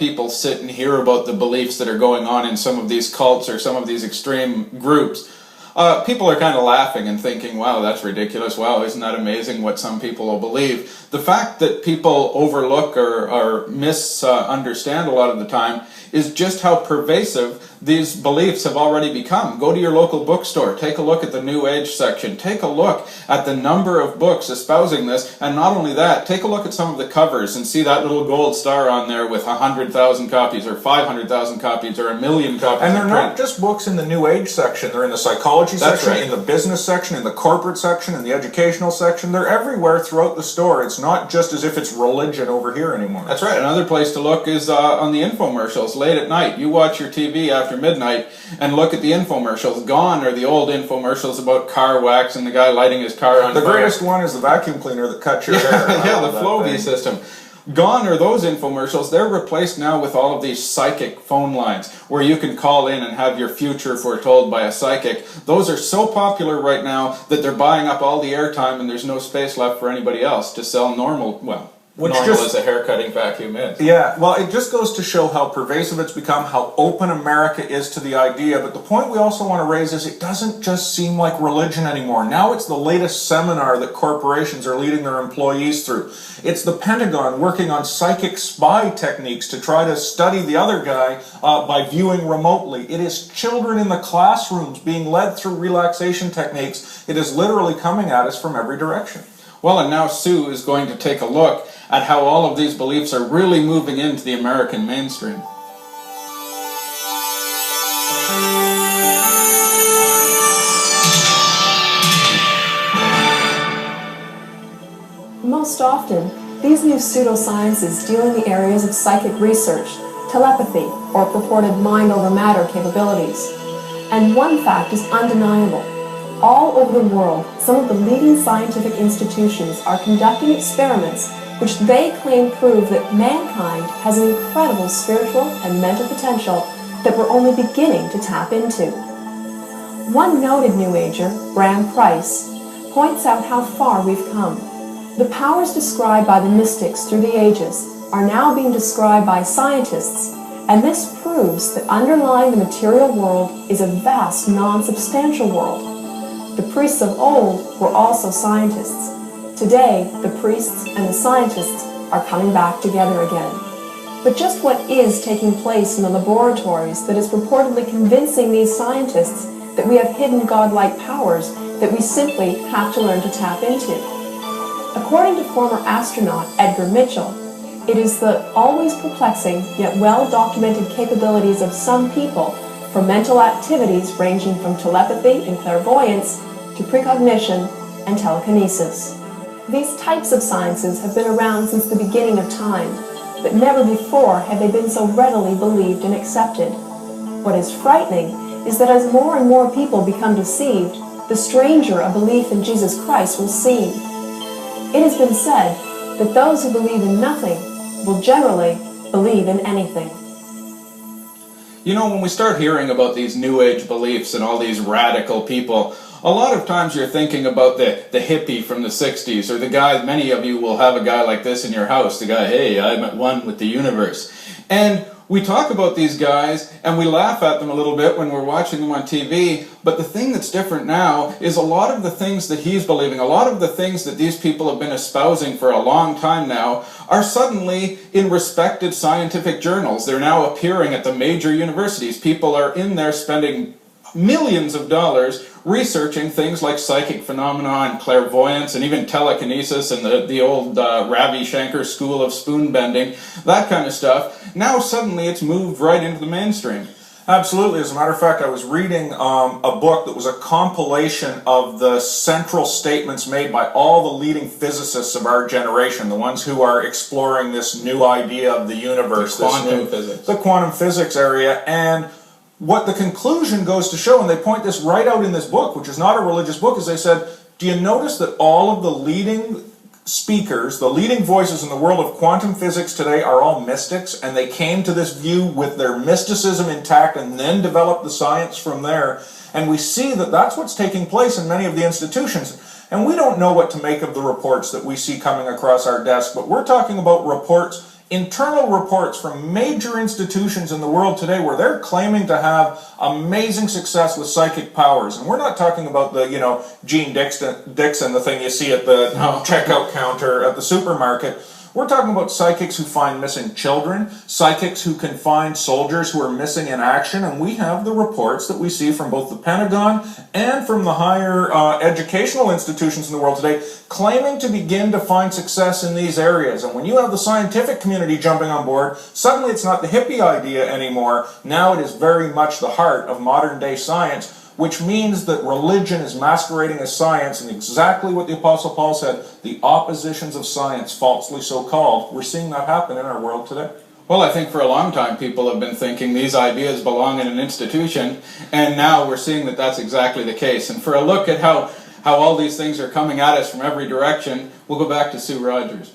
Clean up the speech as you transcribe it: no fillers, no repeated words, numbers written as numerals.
people sit and hear about the beliefs that are going on in some of these cults or some of these extreme groups, people are kind of laughing and thinking, wow, that's ridiculous. Wow, isn't that amazing what some people will believe? The fact that people overlook or misunderstand a lot of the time is just how pervasive these beliefs have already become. Go to your local bookstore, take a look at the New Age section, take a look at the number of books espousing this, and not only that, take a look at some of the covers and see that little gold star on there with 100,000 copies or 500,000 copies or 1,000,000 copies. And they're not just books in the New Age section, they're in the psychology section, in the business section, in the corporate section, in the educational section. They're everywhere throughout the store. It's not just as if it's religion over here anymore. That's right. Another place to look is on the infomercials late at night. You watch your TV after midnight and look at the infomercials. Gone are the old infomercials about car wax and the guy lighting his car on fire. The greatest one is the vacuum cleaner that cuts your hair. Yeah, the Flowbee system. Gone are those infomercials. They're replaced now with all of these psychic phone lines where you can call in and have your future foretold by a psychic. Those are so popular right now that they're buying up all the airtime and there's no space left for anybody else to sell normal, normal as a haircutting vacuum is. Yeah, well, it just goes to show how pervasive it's become, how open America is to the idea. But the point we also want to raise is it doesn't just seem like religion anymore. Now it's the latest seminar that corporations are leading their employees through. It's the Pentagon working on psychic spy techniques to try to study the other guy by viewing remotely. It is children in the classrooms being led through relaxation techniques. It is literally coming at us from every direction. Well, and now Sue is going to take a look at how all of these beliefs are really moving into the American mainstream. Most often, these new pseudosciences deal in the areas of psychic research, telepathy, or purported mind-over-matter capabilities. And one fact is undeniable. All over the world, some of the leading scientific institutions are conducting experiments which they claim prove that mankind has an incredible spiritual and mental potential that we're only beginning to tap into. One noted New Ager, Graham Price, points out how far we've come. The powers described by the mystics through the ages are now being described by scientists, and this proves that underlying the material world is a vast, non-substantial world. The priests of old were also scientists. Today, the priests and the scientists are coming back together again. But just what is taking place in the laboratories that is purportedly convincing these scientists that we have hidden godlike powers that we simply have to learn to tap into? According to former astronaut Edgar Mitchell, it is the always perplexing yet well-documented capabilities of some people for mental activities ranging from telepathy and clairvoyance to precognition and telekinesis. These types of sciences have been around since the beginning of time, but never before have they been so readily believed and accepted. What is frightening is that as more and more people become deceived, the stranger a belief in Jesus Christ will seem. It has been said that those who believe in nothing will generally believe in anything. You know, when we start hearing about these New Age beliefs and all these radical people, a lot of times you're thinking about the hippie from the 60s, or the guy, many of you will have a guy like this in your house, the guy, hey, I'm at one with the universe. And we talk about these guys and we laugh at them a little bit when we're watching them on TV, but the thing that's different now is a lot of the things that he's believing, a lot of the things that these people have been espousing for a long time now are suddenly in respected scientific journals. They're now appearing at the major universities. People are in there spending millions of dollars researching things like psychic phenomena and clairvoyance and even telekinesis and the old Ravi Shankar school of spoon bending, that kind of stuff. Now suddenly it's moved right into the mainstream. Absolutely. As a matter of fact, I was reading a book that was a compilation of the central statements made by all the leading physicists of our generation, the ones who are exploring this new idea of the universe, the quantum physics area, and what the conclusion goes to show, and they point this right out in this book, which is not a religious book, is they said, do you notice that all of the leading speakers, the leading voices in the world of quantum physics today are all mystics, and they came to this view with their mysticism intact and then developed the science from there. And we see that that's what's taking place in many of the institutions. And we don't know what to make of the reports that we see coming across our desk, but we're talking about reports internal reports from major institutions in the world today where they're claiming to have amazing success with psychic powers. And we're not talking about the, Gene Dixon, the thing you see at the checkout counter at the supermarket. We're talking about psychics who find missing children, psychics who can find soldiers who are missing in action, and we have the reports that we see from both the Pentagon and from the higher educational institutions in the world today claiming to begin to find success in these areas. And when you have the scientific community jumping on board, suddenly it's not the hippie idea anymore. Now it is very much the heart of modern day science, which means that religion is masquerading as science, and exactly what the Apostle Paul said, the oppositions of science, falsely so called. We're seeing that happen in our world today. Well, I think for a long time people have been thinking these ideas belong in an institution, and now we're seeing that that's exactly the case. And for a look at how all these things are coming at us from every direction, we'll go back to Sue Rogers.